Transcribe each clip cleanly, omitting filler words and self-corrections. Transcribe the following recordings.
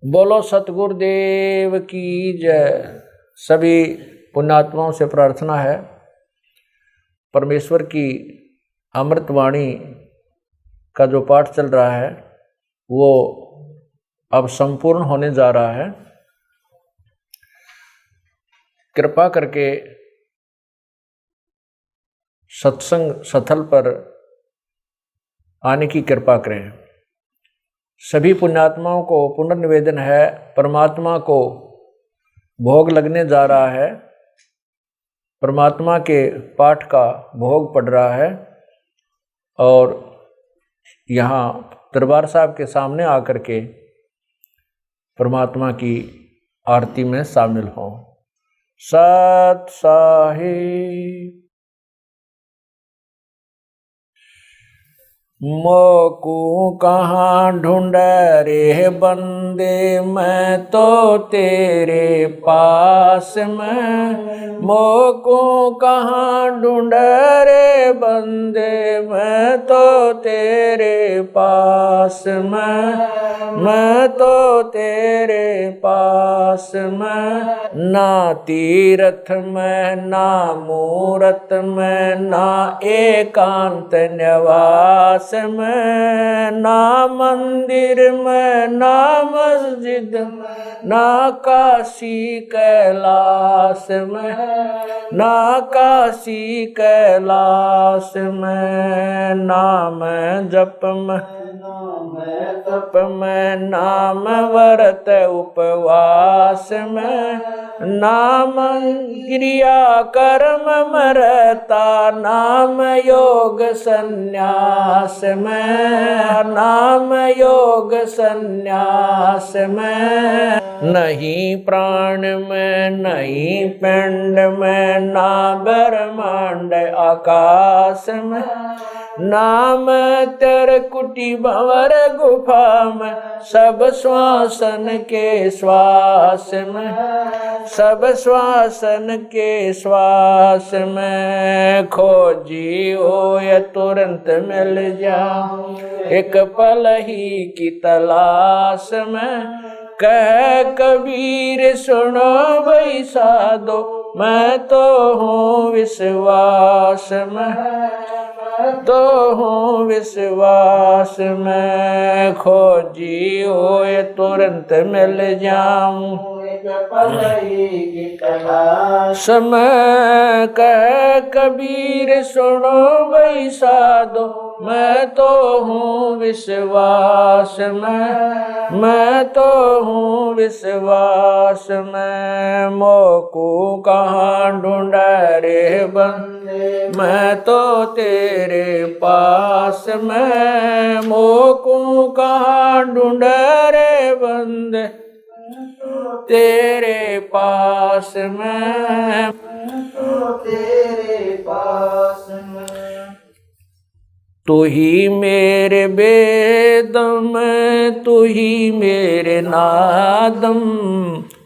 बोलो सतगुरुदेव की जय। सभी पुण्यात्माओं से प्रार्थना है, परमेश्वर की अमृतवाणी का जो पाठ चल रहा है वो अब संपूर्ण होने जा रहा है। कृपा करके सत्संग स्थल पर आने की कृपा करें। सभी पुण्यात्माओं को पुनर्निवेदन है, परमात्मा को भोग लगने जा रहा है, परमात्मा के पाठ का भोग पड़ रहा है और यहाँ दरबार साहब के सामने आकर के परमात्मा की आरती में शामिल हों। सत साहिब। मोकू कहाँ ढूंढ रे बंदे, मैं तो तेरे पास में। मोकू कहाँ ढूंढ रे बंदे, मैं तो तेरे पास में। मैं तो तेरे पास में। ना तीरथ में ना मूरत में, ना एकांत निवास में, ना मंदिर में ना मस्जिद में, ना काशी कैलाश में। ना काशी कैलाश में। नाम जप में तप में, नाम व्रत उपवास में, नाम क्रिया कर्म में रहता, नाम योग संन्यास में। नाम योग संन्यास में। नहीं प्राण में नहीं पिंड में, ना ब्रह्मांड आकाश में। नाम तेरे कुटी भंवर गुफा में, सब श्वासन के श्वास में। सब श्वासन के श्वास में। खोजी हो या तुरंत मिल जाऊं, एक पल ही की तलाश में। कह कबीर सुनो भाई साधो, मैं तो हूँ विश्वास में। तो हूँ विश्वास में। खोजी हो ये तुरंत मिल जाऊं, समय कह कबीर सुनो भाई साधो, मैं तो हूँ विश्वास में। मैं तो हूँ विश्वास में। मोकू कहाँ ढूंढ रे बंदे, मैं तो तेरे पास में। मोकू कहाँ ढूंढ रे बंदे, तेरे पास में। तेरे पास में। तू ही मेरे वेदम, तू ही मेरे नादम,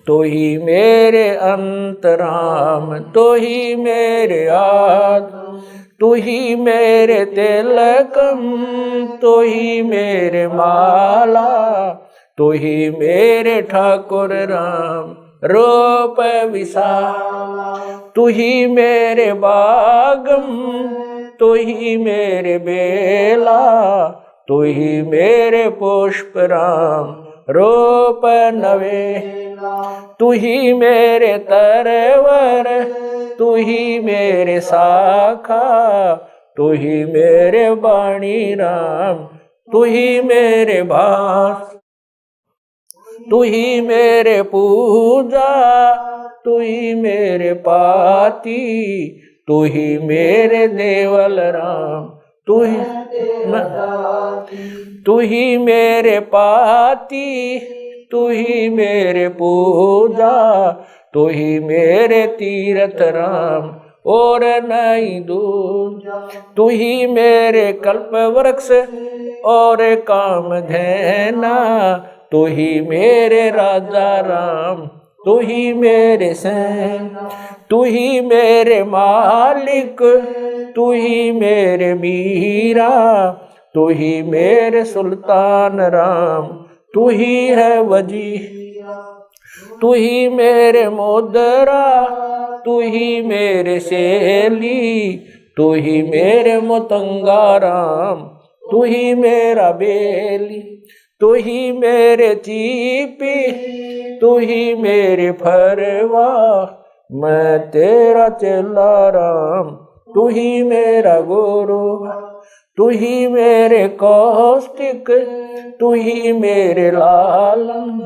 तू ही मेरे अंतराम, तू ही मेरे आदम, तू ही मेरे तिलकम, तू ही मेरे माला, तू ही मेरे ठाकुर राम रूप विशाला। तू ही मेरे बागम, तू ही मेरे बेला, तू ही मेरे पुष्प राम रूप नवेला। तू ही मेरे तरवर, तू ही मेरे शाखा, तू ही मेरे वाणी राम, तू ही मेरे भास। तू ही मेरे पूजा, तू ही मेरे पाती, तू ही मेरे देवल राम, तू ही मेरे पाती, तू ही मेरे पूजा, तू ही मेरे तीर्थ राम और नहीं दूजा। तू ही मेरे कल्प वृक्ष और काम धैना, तू ही मेरे राजा राम, तू ही मेरे सैन, तू ही मेरे मालिक, तू ही मेरे मीरा, तू ही मेरे सुल्तान राम, तू ही है वजीह, तू ही मेरे मोदरा, तू ही मेरे सेली, तू ही मेरे मतंगाराम, तू ही मेरा बेली, तू ही मेरे चीपी, तू ही मेरे फरवा, मैं तेरा चेला राम, तू ही मेरा गुरु, तू ही मेरे कौष्टिक, तू ही मेरे लालम,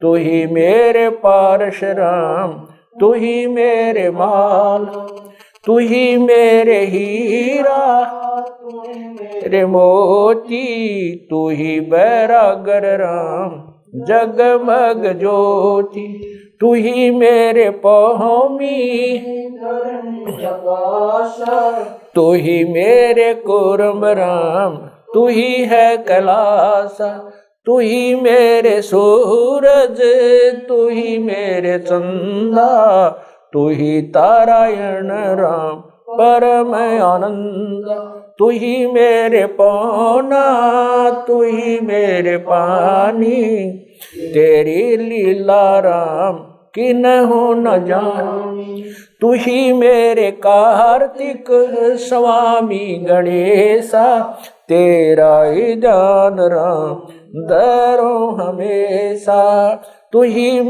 तू ही मेरे पारशुराम, तू ही मेरे माल, तू ही मेरे हीरा, मेरे मोती, तू ही बैरागर राम, जगमग ज्योति, तू ही मेरे पौमी, तू ही मेरे कुर्म राम, तू ही है कैलासा, तू ही मेरे सूरज, तू ही मेरे चंदा, तू ही तारायण राम परम आनंद, तू ही मेरे पौना, तू ही मेरे पानी, तेरी लीला राम किन्हु न जानी, तू ही मेरे कार्तिक स्वामी गणेशा, तेरा ही जान राम दरो हमेशा, तू ही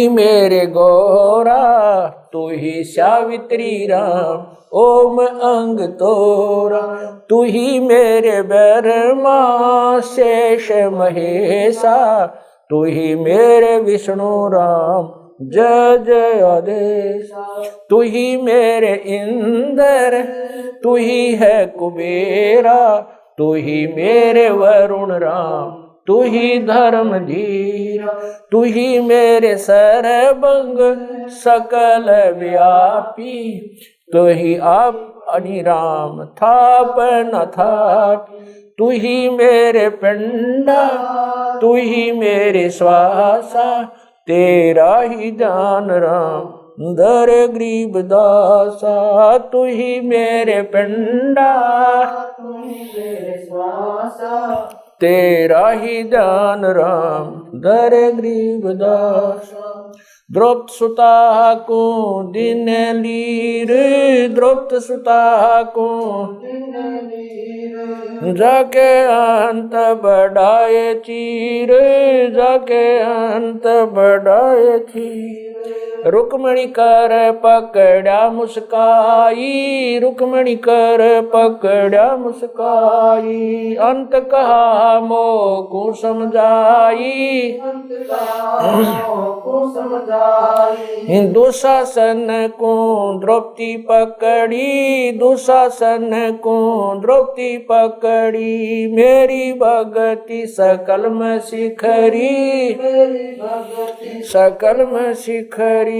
मेरे गौरा, तू ही सावित्री राम ओम अंग तोरा, तू ही मेरे ब्रह्मा शेष महेशा, तू ही मेरे विष्णु राम जय जय आदेश, तू ही मेरे इंद्र, तू ही है कुबेरा, तू ही मेरे वरुण राम, तू ही धर्म धीरा, तू ही मेरे सर्वंग सकल व्यापी, तू ही आप अनिराम थाप न थाप, तू ही मेरे पिंडा, तू ही मेरे श्वासा, तेरा ही जान राम दर गरीब दासा, तू ही मेरे पिंडा, तू ही मेरे श्वासा, तेरा ही जान राम दर गरीब दासा, द्रौपद सुता को दिन लीर, द्रौपद सुता को जाके अंत बढ़ाए चीर, जाके अंत बढ़ाए चीर, रुक्मणी कर पकड़ा मुस्काई, रुक्मणी कर पकड़ा मुस्काई, अंत कहा मोको समझाई, दुशासन को द्रौपदी पकड़ी, दुशासन को द्रौपदी पकड़ी, मेरी भगति सकल में शिखरी, सकल में शिखरी,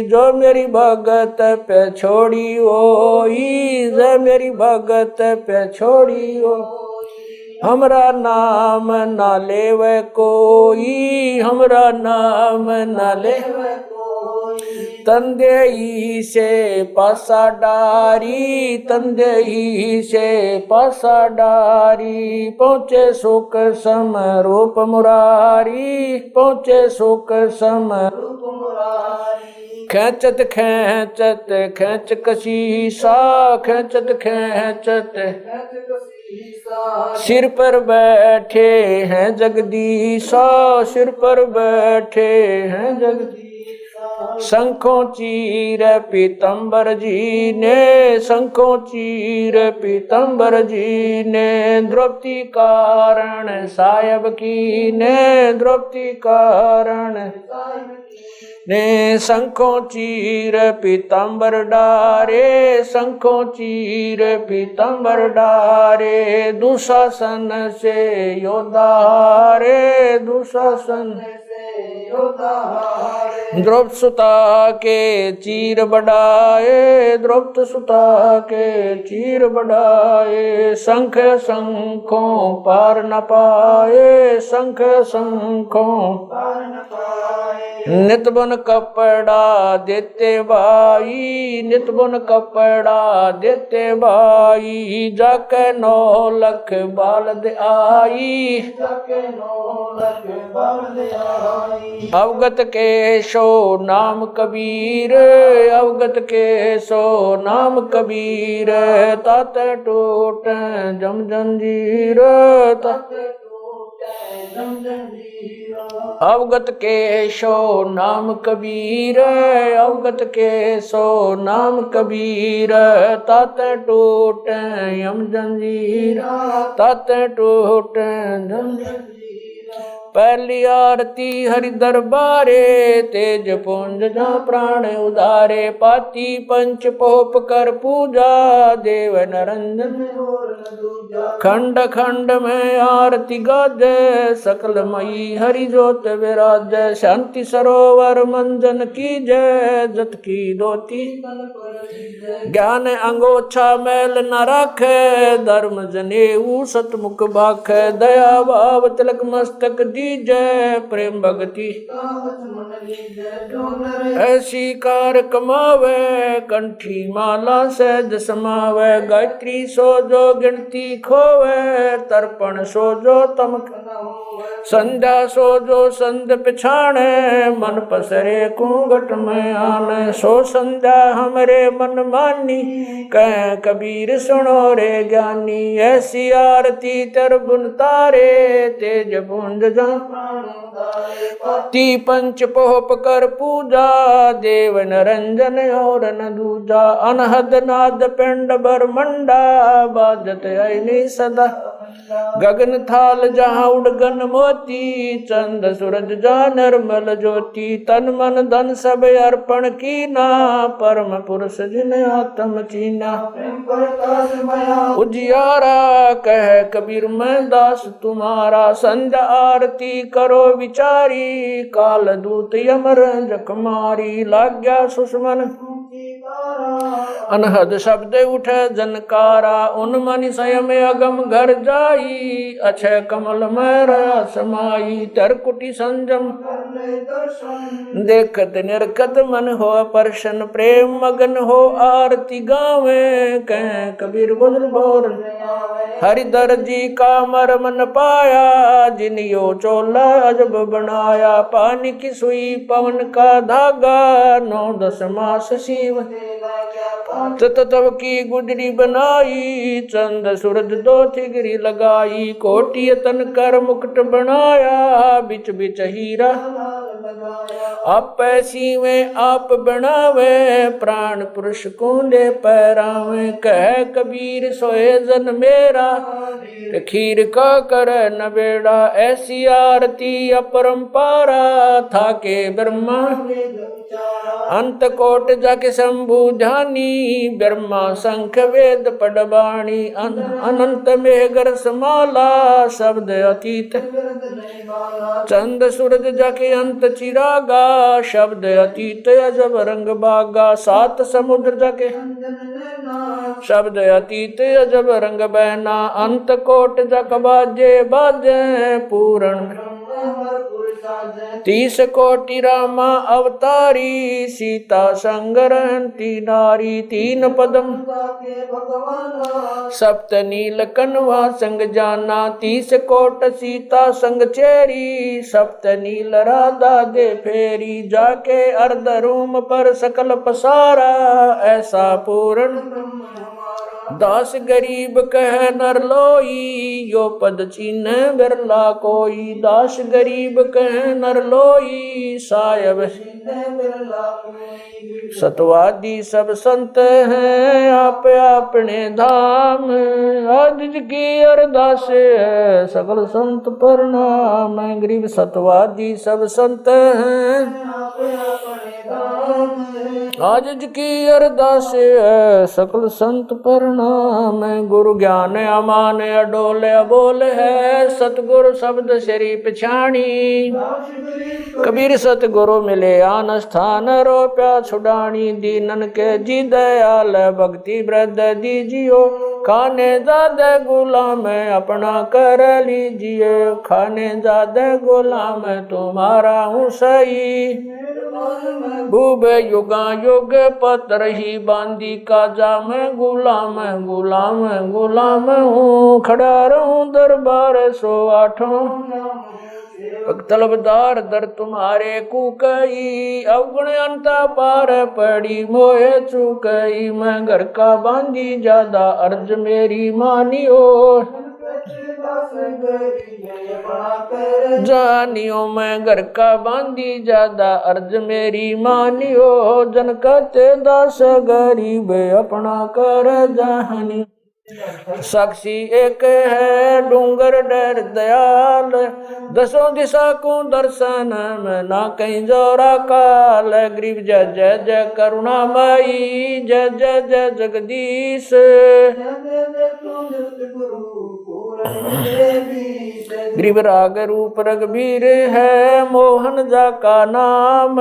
जो मेरी भगत पे छोड़ी ओई, जो मेरी भगत पे छोड़ी ओ, हमरा नाम ना लेवे कोई, हमरा नाम ना लेवे कोई, तंदेही से पासा डारी, तंदेही से पासा डारी, पहुँचे सुख सम रूप मुरारी, पहुँचे सुख सम रूप मुरारी, खेचत खेचत खेच कशीसा, खेचत खेचत सिर पर बैठे हैं जगदीशा, सिर पर बैठे हैं जगदीशा, शंखों चीर पीतम्बर जी ने, शंखों चीर पीतम्बर जी ने, द्रौपदी कारण सायब की ने, द्रौपदी कारण ने, शंखों चीर पीतम्बर डारे, शंखों चीर पीतम्बर डारे, दुशासन से योद्धा रे, दुशासन से द्रौपद सुता के चीर बढ़ाए, द्रौपद सुता के चीर बढ़ाए, शंख शंखों पार न पाए, शंख शंखों पार न पाए। नित बुन कपड़ा देते भाई, नित बुन कपड़ा देते भाई, जाके 9 लख बालद आई, जाके 9 लख बालद आई। अवगत के सो नाम कबीर, अवगत के सो नाम कबीर, तात टूट जम जंजीर, तात टूट जम जंजीर। अवगत के सो नाम कबीर, अवगत के सो नाम कबीर, तात टूट यम जंजीर, तात टूट जम जंजीर। पहली आरती हरि दरबारे, तेज पुंज जहाँ प्राण उदारे, पाती पंच पोप कर पूजा, देव नरंजन खंड खंड में आरती गाजे, सकल मई हरि जोत विराज, शांति सरोवर मंजन की जय, जत की दोती ज्ञान अंगोछा मैल न राखे, धर्म जनेऊ सतमुख बाख, दया भाव तिलक मस्तक जय, प्रेम भक्ति ऐसी कार कमावे, कंठी माला सहज समावे, गायत्री सो जो गिनती खोवे, तर्पण सो जो तम संध्या सो जो संध पिछाणे, मन पसरे घूंघट में आने, सो संध्या हमरे मन मानी, कह कबीर सुनो रे ज्ञानी, ऐसी आरती तर बुन तारे, तेज पुंज ती पंच पोप कर पूजा, देव नरंजन और न दूजा, अनहद नाद पिंड ब्रह्मंडा, बाजत अयनी सदा, गगन थाल जहाँ उड़गन मोती, चंद सूरज जहाँ निर्मल ज्योति, तन मन धन सब अर्पण कीना, परम पुरुष जिन आत्म चीना। उजियारा कह कबीर मैं दास तुम्हारा, संध्या आरती करो विचारी, काल दूत यमर जख मारी, लाग्या सुषमन अनहद शब्द उठे जनकारा, उन मनि स्वयं अगम घर जाई, अक्षय कमल में रहा समाई, तरकुटी संजम देखत निरखत मन हो प्रसन्न, प्रेम मगन हो आरती गावे, कह कबीर गुजर बोर हरिधर जी का मरमन पाया, जिन यो चोला अजब बनाया, पानी की सुई पवन का धागा, 9-10 मास शिव तब की गुजरी बनाई, चंद सूरज 2 थिगरी लगाई, कोटि तन कर मुकुट बनाया, बिच बिच हीरा आप ऐसी में आप बनावे, प्राण पुरुष कूंडे पैरावे, कह कबीर सोए जन मेरा, खीर का कर न बेड़ा, ऐसी आरती अपरंपारा, था के ब्रह्मा अंत कोट जाके शंभु ध्यानी, ब्रह्मा शंख वेद पडबाणी, अनंत मेघर समाला, शब्द अतीत चंद सूरज जाके अंत चिरागा, शब्द अतीत अजब रंग बागा, 7 समुद्र जाके शब्द अतीत अजब रंग बहना, अंत कोट जक बाजे बाजे, पूर्ण 30 कोटि रामा अवतारी, सीता संग रहती नारी, 3 पदम सप्त नील कनवा संग जाना, 30 कोट सीता संग चेरी, सप्त नील राधा दे फेरी, जाके अर्ध रूम पर सकल पसारा, ऐसा पूर्ण दास गरीब कह नर लोई, यो पद चीन्ह बिरला कोई, दास गरीब कह नर लोई, सायब सतवादी सब संत हैं, आप अपने धाम, आज की अरदास है सकल संत प्रणाम, गरीब सतवादी सब संत हैं, आज की अरदास है सकल संत प्रणाम। गुरु ज्ञान अमान अडोल अबोल है, सतगुरु शब्द श्री पछाणी। कबीर सतगुरु मिले आन स्थान, रोप्या छुड़ानी। दीनन के जी दयाल भक्ति वृद्ध दीजियो, खाने ज्यादा गुलाम अपना कर लीजिए। खाने ज्यादा गुलाम तुम्हारा हूँ सही, भूब युगा युग पत्र ही बांधी काजा में गुलाम गुलाम गुलाम हूँ। खड़ा रहूं दरबार 108 तलबदार दर तुम्हारे कुकई। अवगुण अंता पार पड़ी मोहे चुकई। मैं घर का बांधी ज्यादा अर्ज मेरी मानियो, जानियो मैं घर का बांधी ज्यादा अर्ज मेरी मानियो। जन कहते दास गरीब अपना कर जानी। साक्षी एक है डूंगर डर दयाल, दसों दिशा को दर्शन में ना कहीं जोरा काल। गरीब जय जय जय करुणामयी, जय जय जय जगदीश। गरीब राग रूप रघुबीर है, मोहन जा का नाम।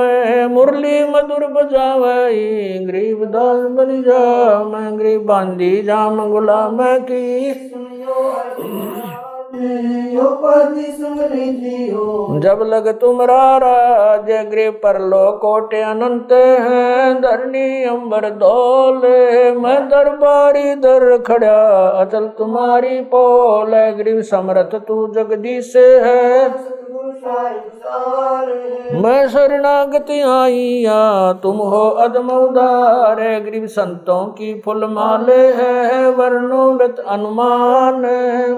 मुरली मधुर बजावई, गरीब दास बन जाम। गरीब बांधी जाम गुलाम की, जब लग तुमरा राज। गृह पर लो कोटे अनंत हैं, धरनी अंबर दौल। मैं दरबारी दर खड़ा अचल तुम्हारी पोल। गृह समर्थ तू जगदीश है, मैं शरणागति आईया तुम हो अदम उदार। गरीब संतों की फुल माले है, वर्णों व्रत अनुमान।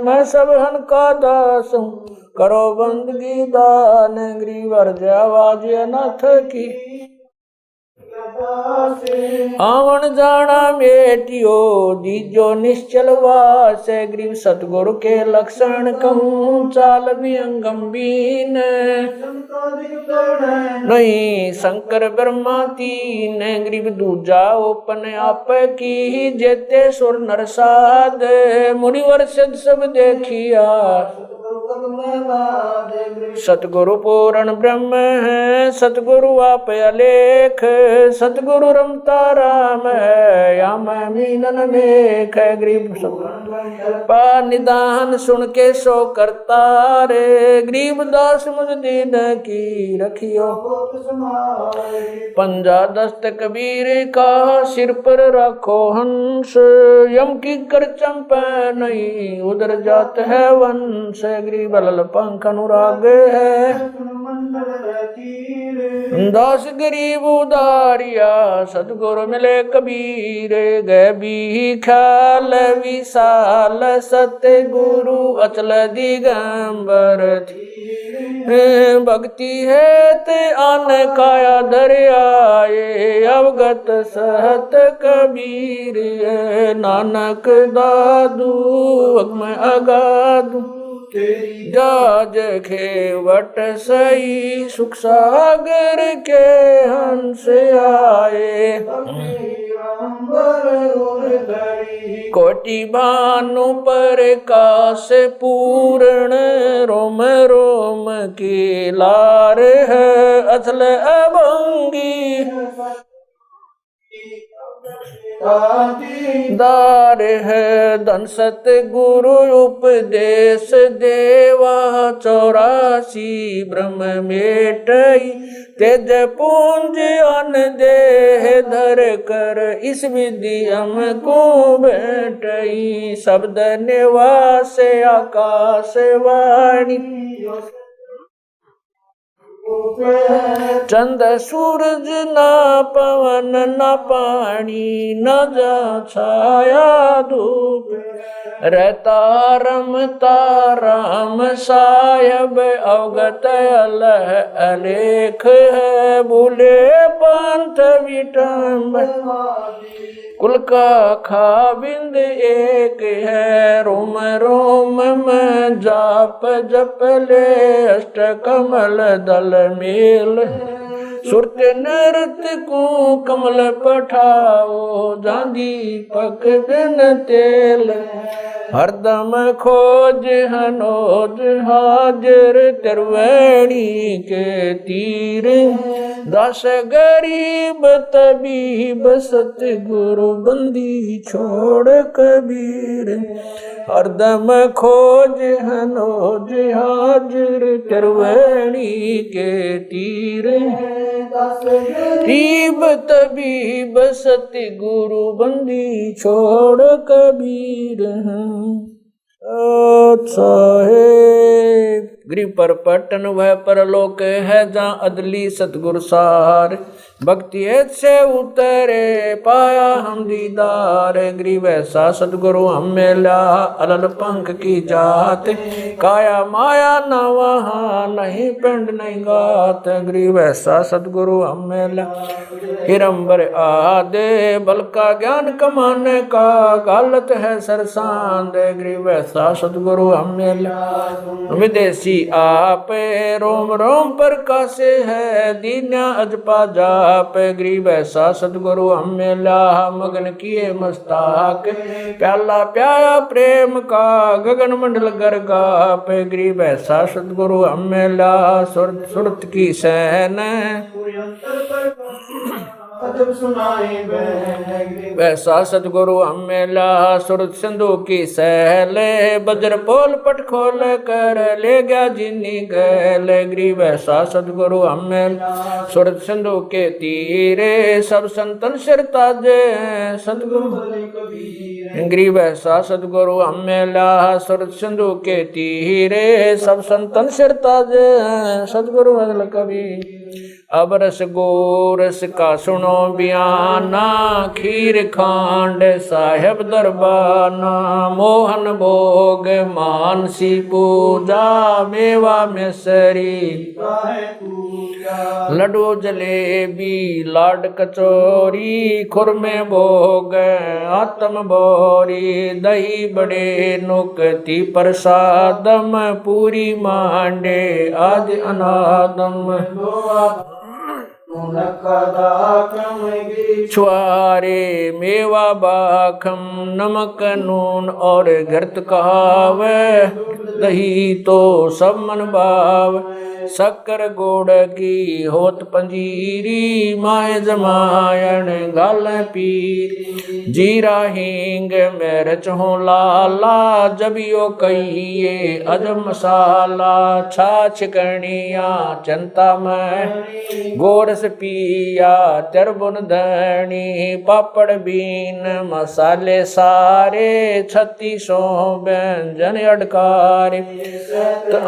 मैं सब हन का दास हूँ करो बंदगी दान। गरीब अर्ज आवाज अनाथ की, आवन जाना बेटियो दीजो निश्चल वास। गरीब सतगुरु के लक्षण कहूँ चाल भी गंभीर। नहीं शंकर ब्रह्मा तीन, गरीब दूजा ओपन आप की। जेते सुर नर साध, मुनिवर सिद्ध सब देखिया। सतगुरु पूर्ण ब्रह्म है, सतगुरु आप अलेख। सतगुरु रमता राम है, या मैं मीनन मेख। गरीब पा निदान सुन के सो करता रे। गरीब दास मुझ दीन की रखियो, पंजा दस्त कबीर का सिर पर रखो हंस। यम की कर चंपा नहीं उधर जात है वंश। गरीब लल पंख अनुराग है, दास गरीब उदारिया। सतगुरु मिले कबीर गए भी ख्याल विशाल। सत्य गुरु अचल दिगंबर भक्ति है ते आन काया दरियाए। अवगत सहत कबीर नानक दादू मैं अगादू। जाज खेवट सही सुख सागर के हंस आए। कोटि भानु पर काश पूर्ण, रोम रोम की लार है अचल अभंगी। दार है धन सत गुरु उपदेश देवा। 84 ब्रह्म मेटई तेज पूंज अन देह धर कर। इस विधि हमको बैठई शब्द निवास आकाश वाणी। चंद सूरज ना पवन न पानी, न जा छाया धूप। रहता रमता राम सायब अवगत अलह अलेख है। भूले पंथ विटम्ब कुल का खाबिंद एक है। रोम रोम में जाप जप ले अष्ट कमल दल मेल। सुरत नृत को कमल पठाओ जांदी पक बिन तेल हरदम खोज हनोज हाजर तिरवैणी के तीर दस गरीब तबीब सतगुरु बंदी छोड़ कबीर हरदम खोज हनोज हाजर तिरवैणी के तीर गरीब तबीब सतगुरु बंदी छोड़ कबीर साहेब गरीब पर पटन वह परलोक है जहाँ अदली सतगुरु सार भक्ति से उतरे पाया हम दीदार गरीब ऐसा सतगुरु हम मिला अलल पंख की जात काया माया न वहाँ नहीं पिंड नहीं गात गरीब ऐसा सतगुरु हम मिला हिरंबर आदे बल का ज्ञान कमाने का गालत है सरसांद गरीब ऐसा सतगुरु हम मिला विदेशी आप रोम रोम पर कासे है दीन्या अजपा जाप गरीब ऐसा सतगुरु हम मिला मगन किए मस्ताक प्याला प्याया प्रेम का गगन मंडल गरगाप गरीब ऐसा सतगुरु हम मिला सुरत की सैन वैसा सतगुरु हम मिला सुरत सिंधु की सहले बजर पोल पट खोल कर ले गया जिनी गैल गरीब वैसा सतगुरु हम मिला सुरत सिंधु के तीरे सब संतन सिर ताजे सतगुरु गरीब वैसा सतगुरु हम मिला सुरत सिंधु के तीरे सब संतन सिर ताजे सतगुरु अदल कबीर अब रस गोरस का सुनो बयाना खीर खांड साहेब दरबाना मोहन भोग मानसी पूजा मेवा मिसरी लड्डू जलेबी लाड कचौरी खुरमे भोग आत्म बोरी दही बड़े नुकती प्रसादम पूरी मांडे आज अनादम छुआरे मेवा बाखम नमक नून और घृत कहावे दही तो सब मन भाव शक्कर गोड़ की होत पंजीरी माए जमायन गाल पीर जीरा हींग मिर्च हो लाला जबियो कहिए अजब मसाला छाछ कणिया चिंता में गोरस पिया तिरबुन धनी पापड़ बीन मसाले सारे 3600 व्यंजन अडकार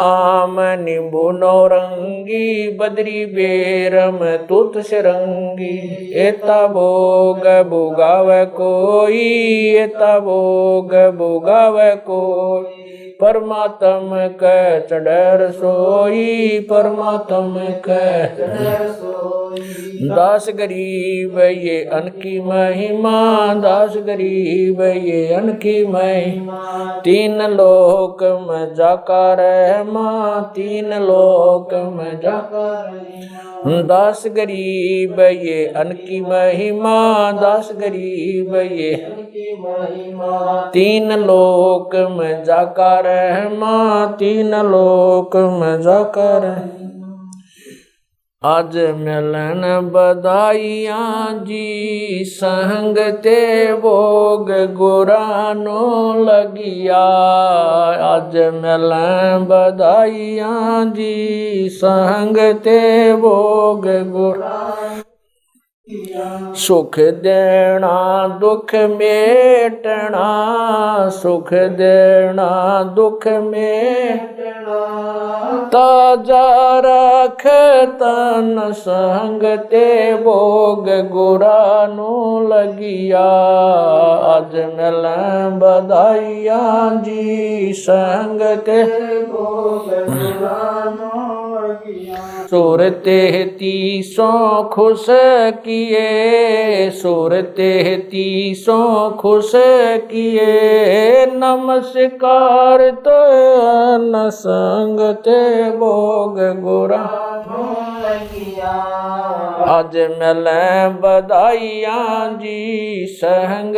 आम नींबू नौरंगी बदरी बेरम तुत सिरंगी एता भोग भुगाव कोई एता भोग भुगाव कोई परमात्म क चढ़ सोई परमात्म क दास गरीब ये अनकी महिमा दास गरीब ये अनकी महिमा तीन लोक में जाकर रहमा तीन लोक में जाकर दास गरीब ये अनकी महिमा दास गरीब ये तीन लोक में जाकर रहमा तीन लोक में जाकर आज मिलन बधाइयाँ जी संग ते भोग गुरानो लगिया आज मिलन बधाइयाँ जी संग ते भोग गुरानो सुख देना दुख मेटना सुख देना दुख मेटना ताजा रख तन संग ते भोग गुरानो लगिया आज मिल बधाइयाँ जी संग ते भोग गुरानो सुर तेहतीसों खुश किए सुर तेहतीसों खुश किए नमस्कार तो न संग ते भोग गुरा अज मिले बधाइयां जी संग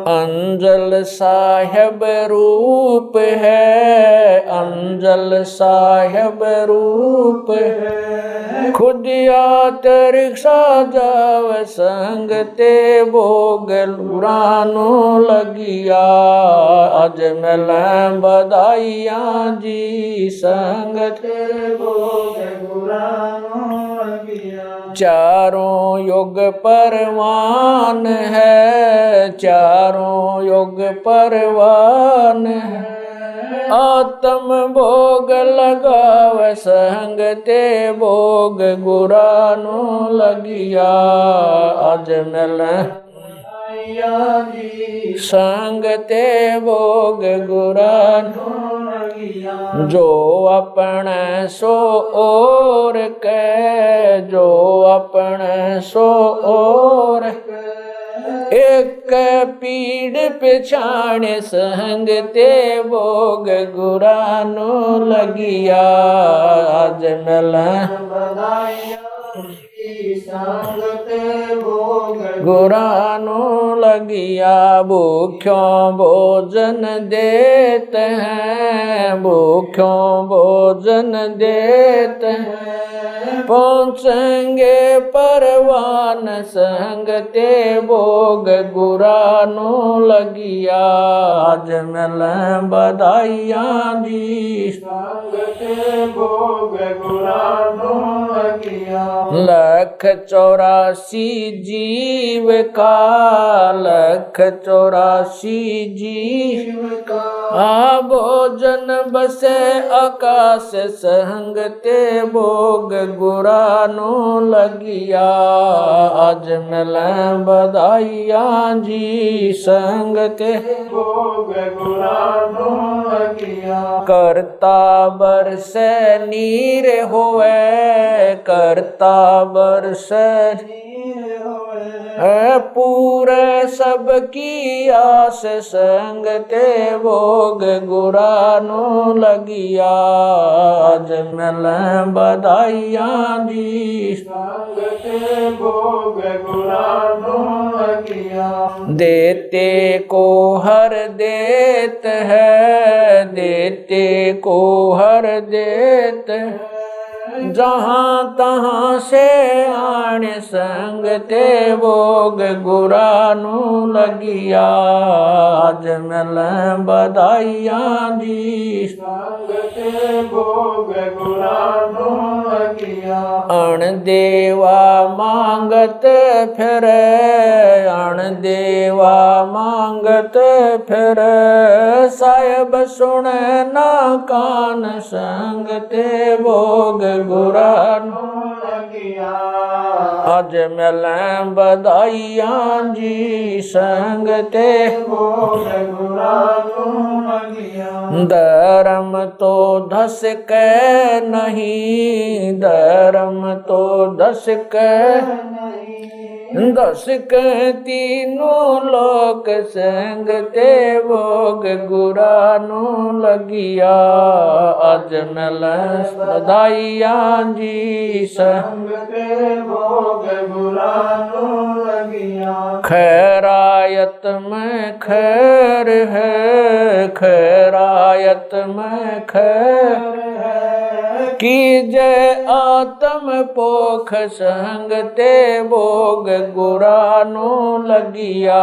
अंजल साहिब रूप है, अंजल साहिब रूप है, खुदिया रिक्शा जाव संग ते भोग लुरानो लगिया। अज मिले बधाइयां जी संग ते भोग लुरानो लगिया। चारों युग परवान है, चारों युग परवान है, आत्म भोग लगाव संग ते भोग गुरानो लगिया। अज मिले संग ते भोग गुरानो लगिया। जो अपने सो और के, जो अपने सो और एक पीड़ पिछाण संग ते भोग गुरानो लगिया। आज मिले संग ते भोग गुरानो लगिया। भूख्यों भोजन देते हैं, भूख्यों भोजन देते हैं, पहुँचेंगे परवान संग ते भोग गुरानो लगिया। आज मिले बधाइयां जी संग ते भोग गुरानो लगिया। लख 84 जीव का, लख 84 जीव का, भोजन बसे आकाश संग ते भोग गुरानो लगिया। आज मिले बधाइयां जी संग ते भोग गुरानो लगिया। करता बरसे नीर होए, करता बरसे पूरे सबकी आस संग ते भोग गुरानो लगिया। आज मिले बधाइयां जी संग ते भोग गुरानो लगिया। देते को हर देत है, देते को हर देत है, जहाँ तहाँ से आण संग ते भोग गुरानो लगिया। आज मिले बधाइयां जी संग ते भोग गुरानो लगिया। अण देवा मांगत फिरे, अण देवा मांगत फिरे, साहिब सुने ना कान संग ते भोग गुरानो लगिया। आज मिले बधाइयां जी संग ते भोग गुरानो लगिया। धर्म तो धस के नहीं, धर्म तो धस के नहीं, दस के तीनों लोक संग ते भोग गुरानो लगिया। आज मिले बधाइयां जी संग ते भोग गुरानो लगिया। खैरायत में खैर है, खैरायत में खैर है, कीजे आत्म पोख संग ते भोग गुरानो लगिया।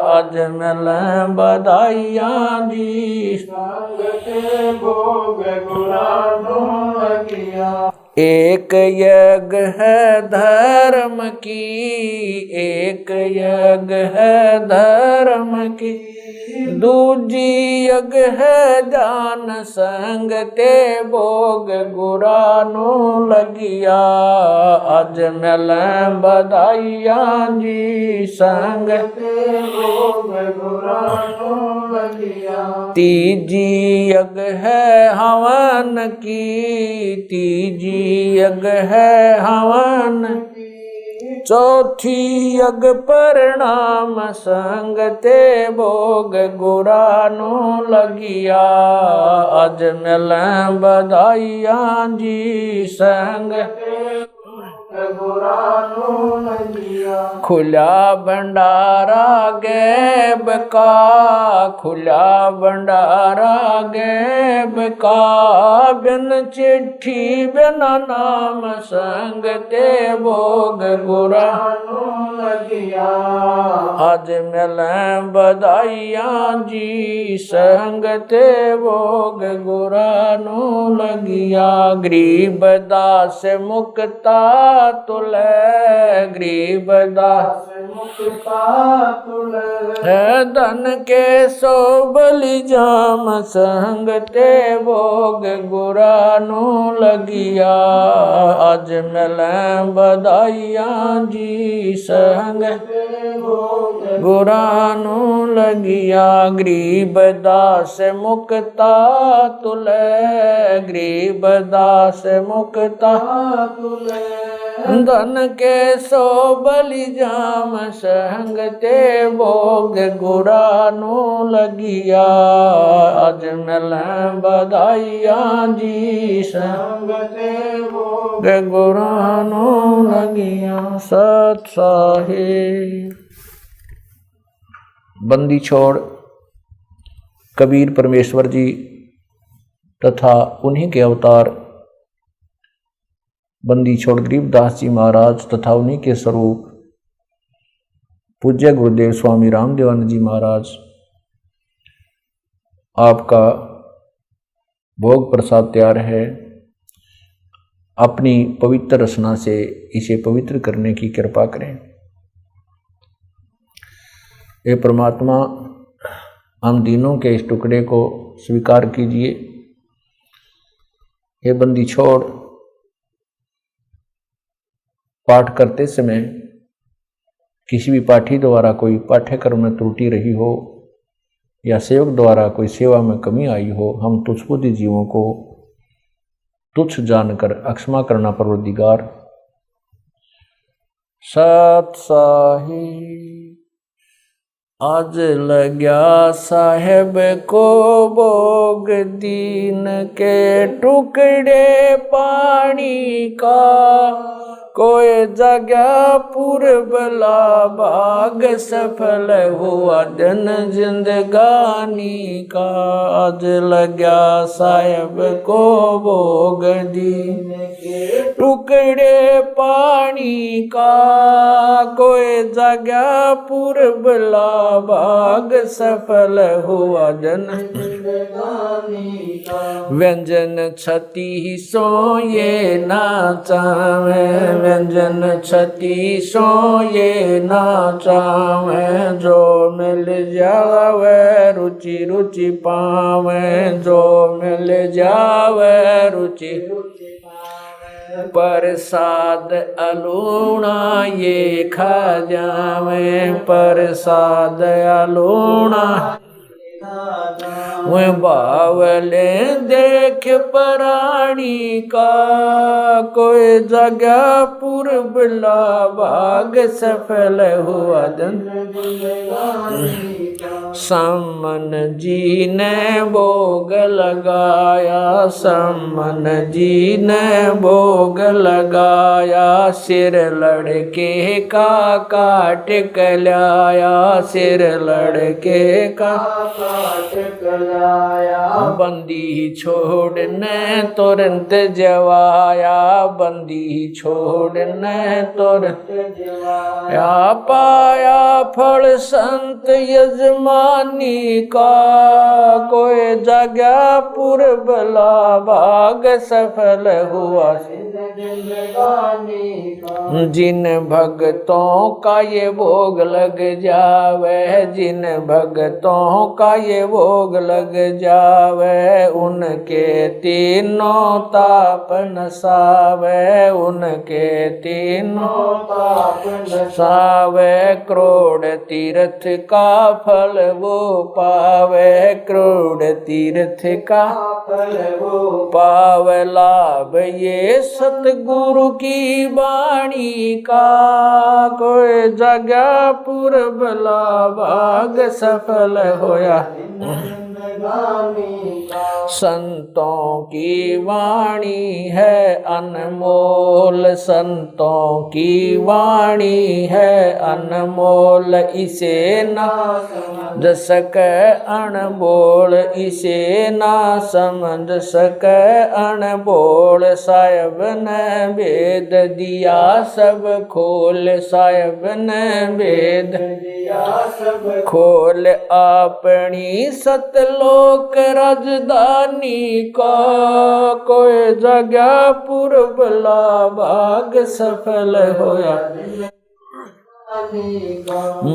आज मिले बधाइयां जी संग ते भोग गुरानो लगिया। एक यज्ञ है धर्म की, एक यज्ञ है धर्म की, दूजी यज्ञ है जान संग ते भोग गुरानो लगिया। आज मिले बधाइयां जी संग ते भोग गुरानो लगिया। तीजी यज्ञ है हवन की, तीजी यज्ञ है हवन, चौथी यग परिणाम संग ते भोग गुरानो लगिया। अज मिल बधाइया जी संग खुला भंडारा गैब का, खुला भंडारा गैब का। बिन चिट्ठी बिन नाम संग ते भोग गुरानो लगिया। आज मिलें बधाइया जी संग ते भोग गुरानो लगिया। गरीब दास मुक्ता तुले, गरीब दास मुक्ता तुले। धन के सो बलि जाम संग ते भोग गुरानो लगिया। आज मिलें बधाइया जी संग गुरानो लगिया। गरीब दास मुक्ता तुले, गरीब दास मुक्ता तुले। धन के सो बलि जाम संग ते भोग गुरानो लगिया। आज मिलें बधाइया जी संग ते भोग गुरानो लगिया। सत साहिब। बंदी छोड़ कबीर परमेश्वर जी तथा उन्हीं के अवतार बंदी छोड़ गरीबदास जी महाराज तथा उन्हीं के स्वरूप पूज्य गुरुदेव स्वामी रामदेवानंद जी महाराज, आपका भोग प्रसाद तैयार है। अपनी पवित्र रचना से इसे पवित्र करने की कृपा करें। हे परमात्मा, हम दीनों के इस टुकड़े को स्वीकार कीजिए। हे बंदी छोड़ पाठ करते समय किसी भी पाठी द्वारा कोई पाठ्यक्रम में त्रुटि रही हो या सेवक द्वारा कोई सेवा में कमी आई हो, हम तुच्छ बुद्धि जीवों को तुच्छ जानकर अक्षमा करना परवरदिगार। सत साहिब। आज लग्या साहेब को भोग दीन के टुकड़े पानी का। कोई जगह पूर्वला भाग सफल हुआ दिन जिंदगानी का। आज लग्या साहेब को भोग दीन के टुकड़े पानी का। कोई जगह पूर्वला भाग सफल हुआ दिन जिंदगानी का। व्यंजन छती सो ये ना चावे, व्यंजन छती सो ये ना चावे। जो मिल जावे रुचि रुचि पावे, जो मिल जावे रुचि रुचि पावे। प्रसाद अलूणा ये खा जावे, प्रसाद अलूणा वह बावले देख प्राणी का। कोई जगह पूर्वला भाग सफल हुआ दिन। समन जी ने भोग लगाया, समन जी ने भोग लगाया। सिर लड़के का काट कलाया, सिर लड़के का बंदी छोड़ने तुरंत जवाया, बंदी छोड़ने तुरंत जवाया। पाया फल संत यजमानी का। कोई जगह पूर्वला भाग सफल हुआ जिन भक्तों का ये भोग लग जावे, जिन भक्तों का ये भोग लग जावे। उनके तीनों ताप नसावे, उनके तीनों ताप नसावे। करोड़ तीर्थ का फल वो पावे, करोड़ तीर्थ का फल वो पावे लाभ, ये सतगुरु की वाणी का। कोई जगह पूर्व भाग सफल होया, संतों की वाणी है अनमोल, संतों की वाणी है अनमोल, इसे ना समझ सके अनबोल, इसे ना समझ सके अनबोल। साहिब ने वेद दिया सब खोल, साहिब ने वेद दिया सब खोल, अपनी सतलोक राजधानी का। कोई जगह पूर्व भाग सफल होया,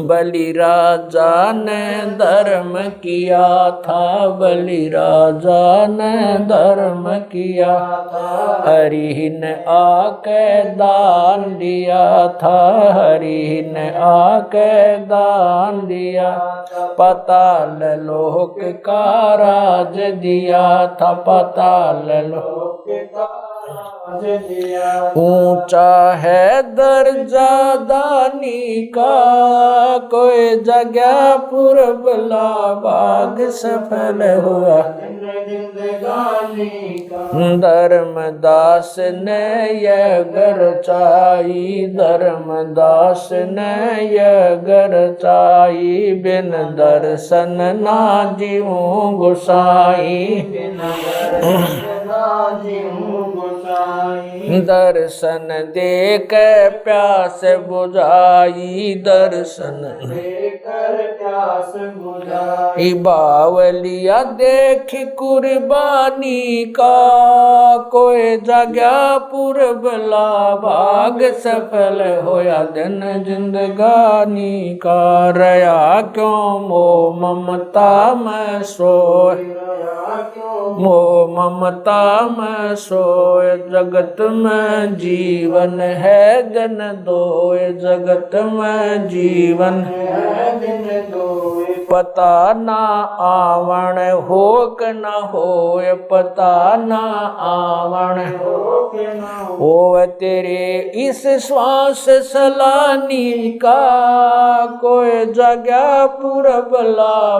बलि राजा ने धर्म किया था, बलि राजा ने धर्म किया था, हरि ने आके दान दिया था, हरि ने आके दान दिया। पाताल लोक का राज दिया था, पाताल लोक का ऊंचा है दर्जा दानी का। कोई जगह पूर्व भाग सफल हुआ, धर्मदास ने यह गरचाई, धर्मदास ने यह गरचाई, बिन दर्शन ना जीऊं गोसाई, दर्शन दे के प्यास बुझाई, दर्शन देकर प्यास बुझाई। बावलिया देख कुर्बानी का, कोई जगह पूर्व भाग सफल होया, दिन जिंदगानी का। रया क्यों मोह ममता में सोए, मोह ममता में सोए, जगत में जीवन है जन दोए, जगत में जीवन है जन दोए। पता ना आवण हो क न होए, पता ना आवण हो क न होए, तेरे इस श्वास सलानी का। कोई जगह पूरब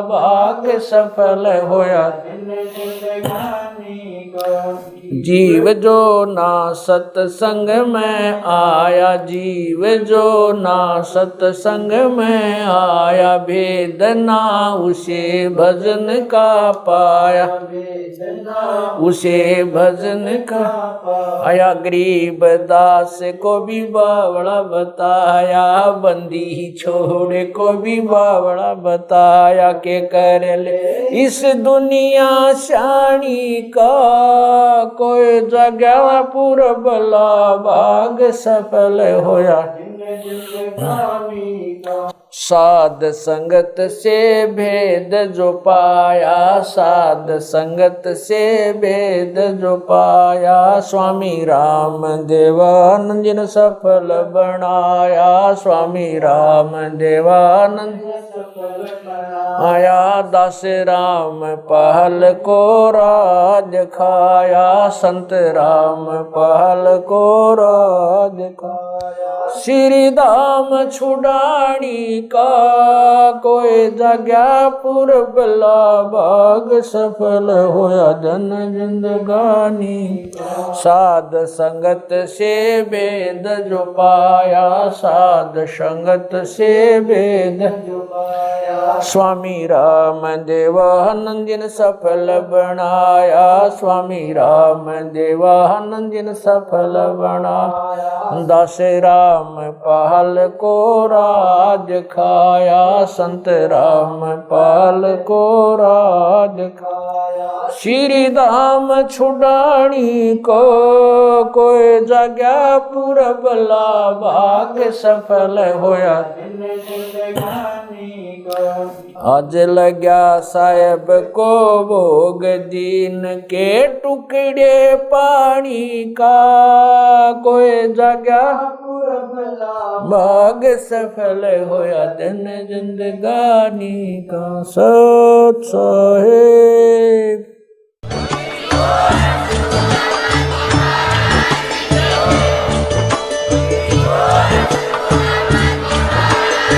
भाग सफल होया, जीव जो ना सत्संग में आया, जीव जो ना सत्संग में आया, भेद ना उसे भजन का पाया, उसे भजन का आया। गरीब दास को भी बावड़ा बताया, बंदी छोड़े को भी बावड़ा बताया, के कर ले इस दुनिया शानी का। कोई जगह पूरब भाग सफल होया, साध संगत से भेद जो पाया, साध संगत से भेद जो पाया। स्वामी राम देवानंद जिन सफल बनाया, स्वामी राम देवानंद आया। दास राम पहल को राज खाया, संत राम पहल को राज खाया। श्री धाम छुड़ानी का, कोई जगह पूरब भाग सफल होया, जन जिंदगानी। साध संगत से भेद जो पाया, साध संगत से भेद जो पाया। स्वामी राम देवानंद जिन सफल बनाया, स्वामी राम देवानंद जिन सफल बनाया। दास राम पहल को राज खाया, संत राम पहल को राज खाया। श्री धाम छुड़ानी को, कोई जगह पूरब भाग सफल होया। आज लग्या साहेब को भोग, दीन के टुकड़े पानी का। कोई जगह भाग सफल होया दिन जिंदगानी का। सत साहिब।